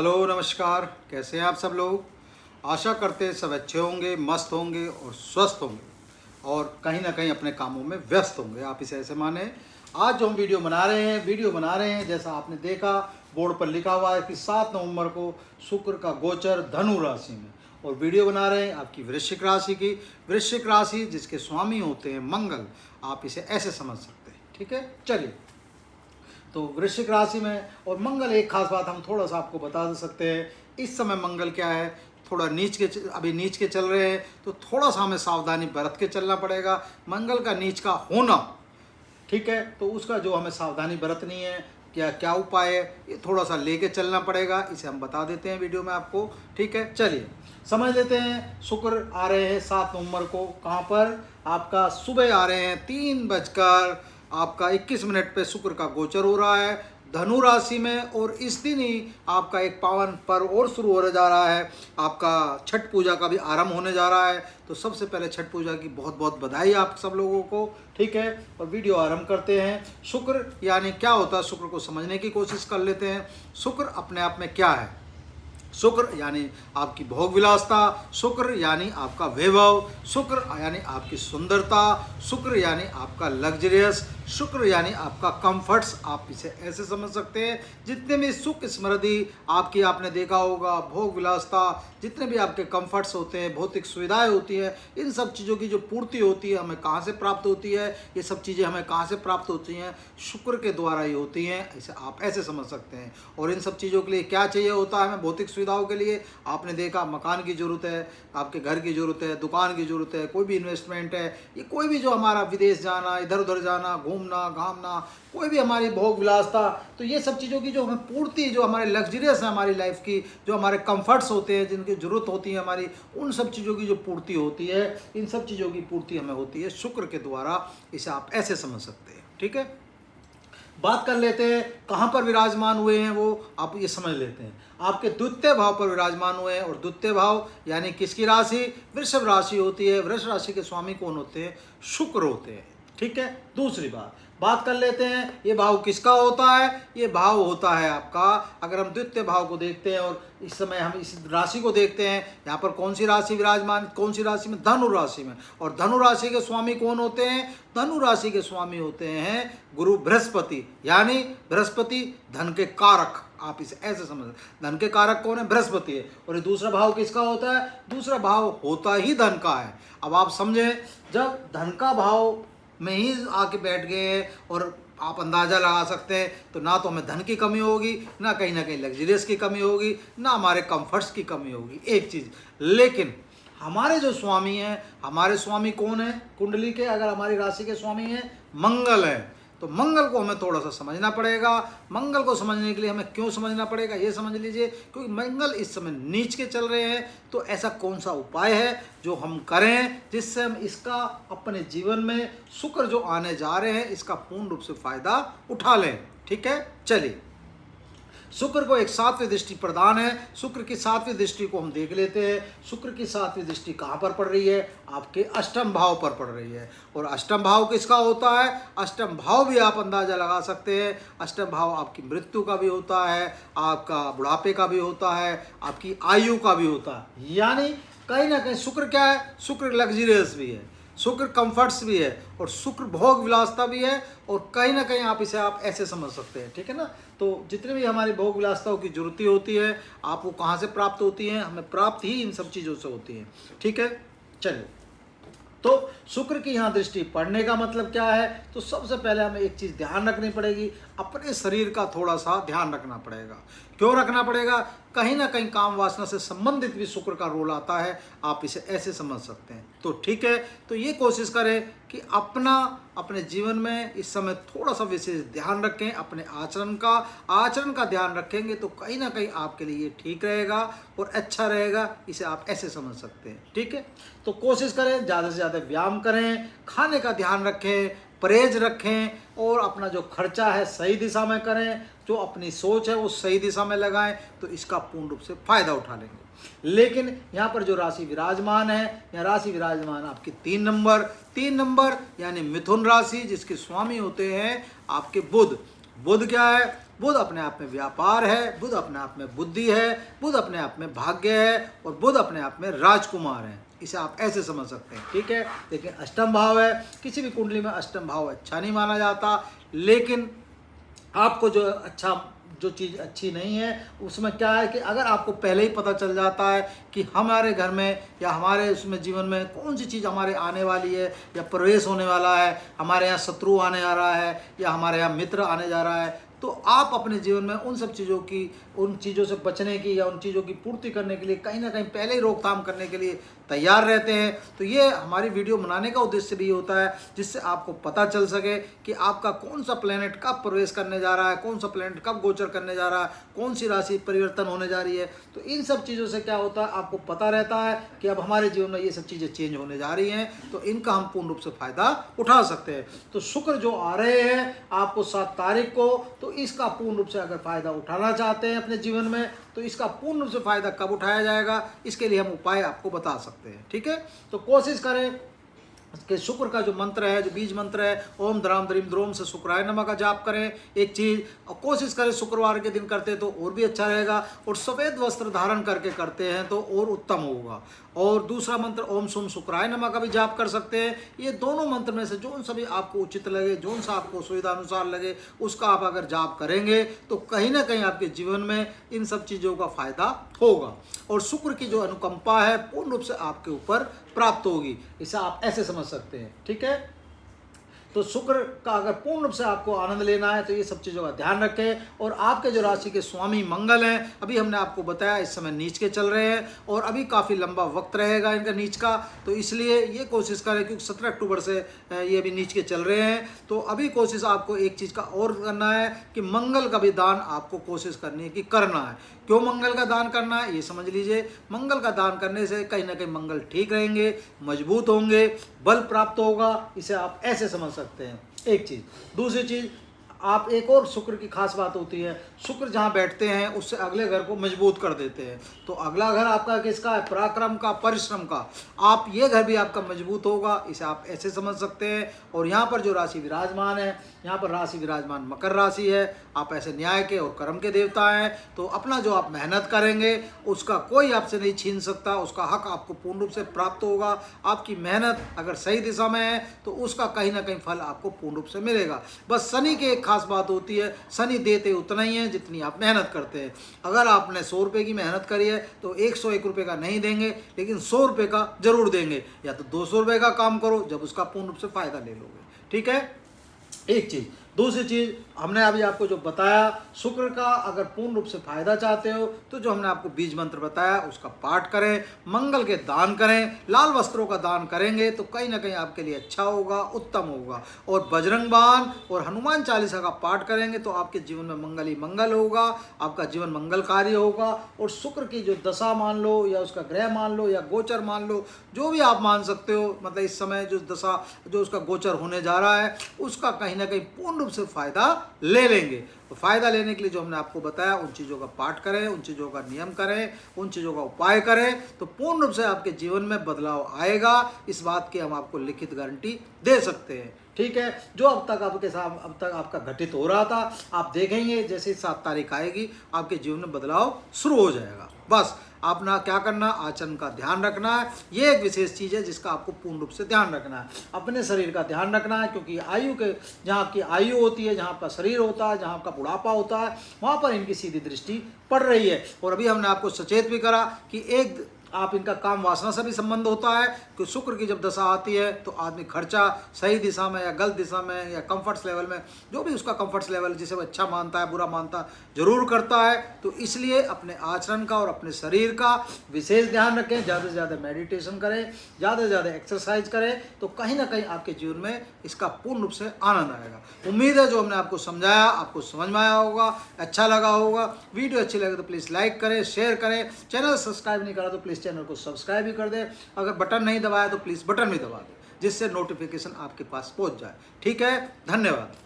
Hello नमस्कार, कैसे हैं आप सब लोग। आशा करते हैं सब अच्छे होंगे, मस्त होंगे और स्वस्थ होंगे और कहीं ना कहीं अपने कामों में व्यस्त होंगे। आप इसे ऐसे माने। आज जो हम वीडियो बना रहे हैं जैसा आपने देखा बोर्ड पर लिखा हुआ है कि 7 नवंबर को शुक्र का गोचर धनु राशि में, और वीडियो बना रहे हैं आपकी वृश्चिक राशि की। वृश्चिक राशि जिसके स्वामी होते हैं मंगल, आप इसे ऐसे समझ सकते हैं। ठीक है, चलिए। तो वृश्चिक राशि में और मंगल, एक खास बात हम थोड़ा सा आपको बता सकते हैं। इस समय मंगल क्या है, थोड़ा अभी नीच के चल रहे हैं, तो थोड़ा सा हमें सावधानी बरत के चलना पड़ेगा। मंगल का नीच का होना, ठीक है, तो उसका जो हमें सावधानी बरतनी है, क्या क्या उपाय है, ये थोड़ा सा लेके चलना पड़ेगा। इसे हम बता देते हैं वीडियो में आपको। ठीक है, चलिए समझ लेते हैं। शुक्र आ रहे हैं 7 नवंबर को, कहाँ पर, आपका सुबह आ रहे हैं 3:21 पे शुक्र का गोचर हो रहा है धनु राशि में। और इस दिन ही आपका एक पावन पर्व और शुरू होने जा रहा है, आपका छठ पूजा का भी आरंभ होने जा रहा है। तो सबसे पहले छठ पूजा की बहुत बहुत बधाई आप सब लोगों को। ठीक है, और वीडियो आरंभ करते हैं। शुक्र यानी क्या होता है, शुक्र को समझने की कोशिश कर लेते हैं। शुक्र अपने आप में क्या है। शुक्र यानी आपकी भोग विलासता, शुक्र यानी आपका वैभव, शुक्र यानी आपकी सुंदरता, शुक्र यानी आपका लग्जरियस, शुक्र यानी आपका कंफर्ट्स। आप इसे ऐसे समझ सकते हैं। जितने भी सुख समृद्धि आपकी, आपने देखा होगा, भोग विलासता, जितने भी आपके कंफर्ट्स होते हैं, भौतिक सुविधाएं होती हैं, इन सब चीज़ों की जो पूर्ति होती है हमें कहाँ से प्राप्त होती है, ये सब चीज़ें हमें कहाँ से प्राप्त होती हैं, शुक्र के द्वारा ही होती हैं। इसे आप ऐसे समझ सकते हैं। और इन सब चीज़ों के लिए क्या चाहिए होता है हमें, भौतिक सुविधाओं के लिए आपने देखा मकान की ज़रूरत है, आपके घर की ज़रूरत है, दुकान की ज़रूरत है, कोई भी इन्वेस्टमेंट है, ये कोई भी जो हमारा विदेश जाना, इधर उधर जाना, घूमना घामना, कोई भी हमारी भोग विलासता, तो ये सब चीज़ों की जो हमें पूर्ति, जो हमारे लग्जरियस है हमारी लाइफ की, जो हमारे कंफर्ट्स होते हैं, जिनकी ज़रूरत होती है हमारी, उन सब चीज़ों की जो पूर्ति होती है, इन सब चीज़ों की पूर्ति हमें होती है शुक्र के द्वारा। इसे आप ऐसे समझ सकते हैं। ठीक है, बात कर लेते हैं कहाँ पर विराजमान हुए हैं वो, आप ये समझ लेते हैं। आपके द्वितीय भाव पर विराजमान हुए हैं, और द्वितीय भाव यानी किसकी राशि, वृषभ राशि होती है। वृषभ राशि के स्वामी कौन होते हैं, शुक्र होते हैं। ठीक है, दूसरी बात कर लेते हैं, ये भाव किसका होता है, ये भाव होता है आपका, अगर हम द्वितीय भाव को देखते हैं और इस समय हम इस राशि को देखते हैं, यहाँ पर कौन सी राशि विराजमान, कौन सी राशि में, धनु राशि में। और धनु राशि के स्वामी कौन होते हैं, धनु राशि के स्वामी होते हैं गुरु बृहस्पति, यानी बृहस्पति धन के कारक। आप इसे ऐसे समझ, धन के कारक कौन है, बृहस्पति है। और ये दूसरा भाव किसका होता है, दूसरा भाव होता ही धन का है। अब आप समझें, जब धन का भाव में ही आके बैठ गए हैं, और आप अंदाज़ा लगा सकते हैं, तो ना तो हमें धन की कमी होगी, ना कहीं लग्जरियस की कमी होगी, ना हमारे कंफर्ट्स की कमी होगी, एक चीज़। लेकिन हमारे जो स्वामी हैं, हमारे स्वामी कौन है कुंडली के, अगर हमारी राशि के स्वामी हैं मंगल है, तो मंगल को हमें थोड़ा सा समझना पड़ेगा। मंगल को समझने के लिए हमें क्यों समझना पड़ेगा, ये समझ लीजिए, क्योंकि मंगल इस समय नीच के चल रहे हैं। तो ऐसा कौन सा उपाय है जो हम करें जिससे हम इसका अपने जीवन में, शुक्र जो आने जा रहे हैं, इसका पूर्ण रूप से फायदा उठा लें। ठीक है, चलिए। शुक्र को एक 7वीं दृष्टि प्रदान है। शुक्र की 7वीं दृष्टि को हम देख लेते हैं। शुक्र की 7वीं दृष्टि कहाँ पर पड़ रही है, आपके अष्टम भाव पर पड़ रही है। और अष्टम भाव किसका होता है, अष्टम भाव भी आप अंदाजा लगा सकते हैं। अष्टम भाव आपकी मृत्यु का भी होता है, आपका बुढ़ापे का भी होता है, आपकी आयु का भी होता है। यानी कहीं ना कहीं शुक्र क्या है, शुक्र लग्जरियस भी है, शुक्र कंफर्ट्स भी है, और शुक्र भोग विलासता भी है। और कहीं ना कहीं आप इसे आप ऐसे समझ सकते हैं। ठीक है ना, तो जितने भी हमारी भोग विलासताओं की जरूरत होती है, आपको कहाँ से प्राप्त होती हैं, हमें प्राप्त ही इन सब चीज़ों से होती है। ठीक है, चलिए। तो शुक्र की यहाँ दृष्टि पड़ने का मतलब क्या है, तो सबसे पहले हमें एक चीज़ ध्यान रखनी पड़ेगी, अपने शरीर का थोड़ा सा ध्यान रखना पड़ेगा। क्यों रखना पड़ेगा, कहीं ना कहीं काम वासना से संबंधित भी शुक्र का रोल आता है। आप इसे ऐसे समझ सकते हैं। तो ठीक है, तो ये कोशिश करें कि अपने जीवन में इस समय थोड़ा सा विशेष ध्यान रखें, अपने आचरण का ध्यान रखेंगे तो कहीं ना कहीं आपके लिए ये ठीक रहेगा और अच्छा रहेगा। इसे आप ऐसे समझ सकते हैं। ठीक है, तो कोशिश करें ज़्यादा से ज़्यादा व्यायाम करें, खाने का ध्यान रखें, परहेज रखें, और अपना जो खर्चा है सही दिशा में करें, जो अपनी सोच है वो सही दिशा में लगाएं, तो इसका पूर्ण रूप से फायदा उठा लेंगे। लेकिन यहाँ पर जो राशि विराजमान है, यहाँ राशि विराजमान आपकी 3 नंबर यानी मिथुन राशि, जिसके स्वामी होते हैं आपके बुध। बुध क्या है? बुध अपने आप में व्यापार है, बुध अपने आप में बुद्धि है, बुध अपने आप में भाग्य है और बुध अपने आप में राजकुमार है। इसे आप ऐसे समझ सकते हैं, ठीक है। लेकिन अष्टम भाव है, किसी भी कुंडली में अष्टम भाव अच्छा नहीं माना जाता, लेकिन आपको जो चीज़ अच्छी नहीं है उसमें क्या है कि अगर आपको पहले ही पता चल जाता है कि हमारे घर में या हमारे उसमें जीवन में कौन सी चीज़ हमारे आने वाली है या प्रवेश होने वाला है, हमारे यहाँ शत्रु आने आ रहा है या हमारे यहाँ मित्र आने जा रहा है, तो आप अपने जीवन में उन सब चीज़ों की, उन चीज़ों से बचने की या उन चीज़ों की पूर्ति करने के लिए कहीं ना कहीं पहले ही रोकथाम करने के लिए तैयार रहते हैं। तो ये हमारी वीडियो बनाने का उद्देश्य भी होता है, जिससे आपको पता चल सके कि आपका कौन सा प्लेनेट कब प्रवेश करने जा रहा है, कौन सा प्लेनेट कब गोचर करने जा रहा है, कौन सी राशि परिवर्तन होने जा रही है। तो इन सब चीज़ों से क्या होता है, आपको पता रहता है कि अब हमारे जीवन में ये सब चीज़ें चेंज होने जा रही हैं, तो इनका हम पूर्ण रूप से फ़ायदा उठा सकते हैं। तो शुक्र जो आ रहे हैं आपको 7 तारीख को, तो इसका पूर्ण रूप से अगर फ़ायदा उठाना चाहते हैं अपने जीवन में, तो इसका पूर्ण रूप से फ़ायदा कब उठाया जाएगा, इसके लिए हम उपाय आपको बता सकते हैं, ठीक है। तो कोशिश करें कि शुक्र का जो मंत्र है, जो बीज मंत्र है, ओम द्राम द्रीम द्रोम से शुक्राय नमः का जाप करें एक चीज़, और कोशिश करें शुक्रवार के दिन करते तो और भी अच्छा रहेगा, और सफ़ेद वस्त्र धारण करके करते हैं तो और उत्तम होगा। और दूसरा मंत्र ओम सोम शुक्राय नमः का भी जाप कर सकते हैं। ये दोनों मंत्र में से जो सा भी आपको उचित लगे, जो सा आपको सुविधा अनुसार लगे, उसका आप अगर जाप करेंगे तो कहीं ना कहीं आपके जीवन में इन सब चीज़ों का फायदा होगा, और शुक्र की जो अनुकंपा है पूर्ण रूप से आपके ऊपर प्राप्त होगी। इसे आप ऐसे समझ सकते हैं, ठीक है। तो शुक्र का अगर पूर्ण रूप से आपको आनंद लेना है तो ये सब चीज़ों का ध्यान रखें। और आपके जो राशि के स्वामी मंगल हैं, अभी हमने आपको बताया इस समय नीच के चल रहे हैं और अभी काफ़ी लंबा वक्त रहेगा इनका नीच का, तो इसलिए ये कोशिश करें, क्योंकि 17 अक्टूबर से ये अभी नीच के चल रहे हैं। तो अभी कोशिश आपको एक चीज़ का और करना है कि मंगल का भी दान आपको कोशिश करनी है कि करना है। क्यों मंगल का दान करना है ये समझ लीजिए। मंगल का दान करने से कहीं ना कहीं मंगल ठीक रहेंगे, मजबूत होंगे, बल प्राप्त होगा। इसे आप ऐसे समझ सकते हैं, एक चीज़। दूसरी चीज़, आप एक और शुक्र की खास बात होती है, शुक्र जहाँ बैठते हैं उससे अगले घर को मजबूत कर देते हैं। तो अगला घर आपका किसका है? पराक्रम का, परिश्रम का। आप ये घर भी आपका मजबूत होगा, इसे आप ऐसे समझ सकते हैं। और यहाँ पर जो राशि विराजमान है, यहाँ पर राशि विराजमान मकर राशि है। आप ऐसे न्याय के और कर्म के देवता हैं, तो अपना जो आप मेहनत करेंगे उसका कोई आपसे नहीं छीन सकता, उसका हक आपको पूर्ण रूप से प्राप्त होगा। आपकी मेहनत अगर सही दिशा में है तो उसका कहीं ना कहीं फल आपको पूर्ण रूप से मिलेगा। बस शनि की एक खास बात होती है, शनि देते उतना ही है जितनी आप मेहनत करते हैं। अगर आपने 100 रुपये की मेहनत करी है तो 101 रुपये का नहीं देंगे, लेकिन 100 रुपये का जरूर देंगे। या तो 200 रुपये का काम करो जब उसका पूर्ण रूप से फायदा ले लोगे, ठीक है। एक चीज़। दूसरी चीज़, हमने अभी आपको जो बताया, शुक्र का अगर पूर्ण रूप से फायदा चाहते हो तो जो हमने आपको बीज मंत्र बताया उसका पाठ करें, मंगल के दान करें, लाल वस्त्रों का दान करेंगे तो कहीं ना कहीं आपके लिए अच्छा होगा, उत्तम होगा। और बजरंग बाण और हनुमान चालीसा का पाठ करेंगे तो आपके जीवन में मंगल ही मंगल होगा, आपका जीवन मंगलकारी होगा। और शुक्र की जो दशा मान लो या उसका ग्रह मान लो या गोचर मान लो, जो भी आप मान सकते हो, मतलब इस समय जो दशा, जो उसका गोचर होने जा रहा है उसका कहीं ना कहीं पूर्ण रूप से फायदा ले लेंगे। तो फायदा लेने के लिए जो हमने आपको बताया उन चीज़ों का पाठ करें, उन चीज़ों का नियम करें, उन चीज़ों का उपाय करें, तो पूर्ण रूप से आपके जीवन में बदलाव आएगा। इस बात की हम आपको लिखित गारंटी दे सकते हैं, ठीक है। जो अब तक आपका घटित हो रहा था, आप देखेंगे जैसे 7 तारीख आएगी आपके जीवन में बदलाव शुरू हो जाएगा। बस अपना क्या करना, आचरण का ध्यान रखना है। ये एक विशेष चीज़ है जिसका आपको पूर्ण रूप से ध्यान रखना है। अपने शरीर का ध्यान रखना है, क्योंकि आयु के, जहाँ आपकी आयु होती है, जहाँ आपका शरीर होता है, जहाँ आपका बुढ़ापा होता है, वहाँ पर इनकी सीधी दृष्टि पड़ रही है। और अभी हमने आपको सचेत भी करा कि एक आप इनका काम वासना से भी संबंध होता है कि शुक्र की जब दशा आती है तो आदमी खर्चा सही दिशा में या गलत दिशा में या कंफर्ट्स लेवल में, जो भी उसका कंफर्ट्स लेवल जिसे वो अच्छा मानता है, बुरा मानता है, जरूर करता है। तो इसलिए अपने आचरण का और अपने शरीर का विशेष ध्यान रखें, ज़्यादा से ज़्यादा मेडिटेशन करें, ज़्यादा से ज़्यादा एक्सरसाइज करें, तो कहीं ना कहीं आपके जीवन में इसका पूर्ण रूप से आनंद आएगा। उम्मीद है जो हमने आपको समझाया आपको समझ में आया होगा, अच्छा लगा होगा। वीडियो अच्छी लगे तो प्लीज़ लाइक करें, शेयर करें। चैनल सब्सक्राइब नहीं करा तो प्लीज़ चैनल को सब्सक्राइब भी कर दें। अगर बटन नहीं दबाया तो प्लीज़ बटन भी दबा दें, जिससे नोटिफिकेशन आपके पास पहुंच जाए, ठीक है। धन्यवाद।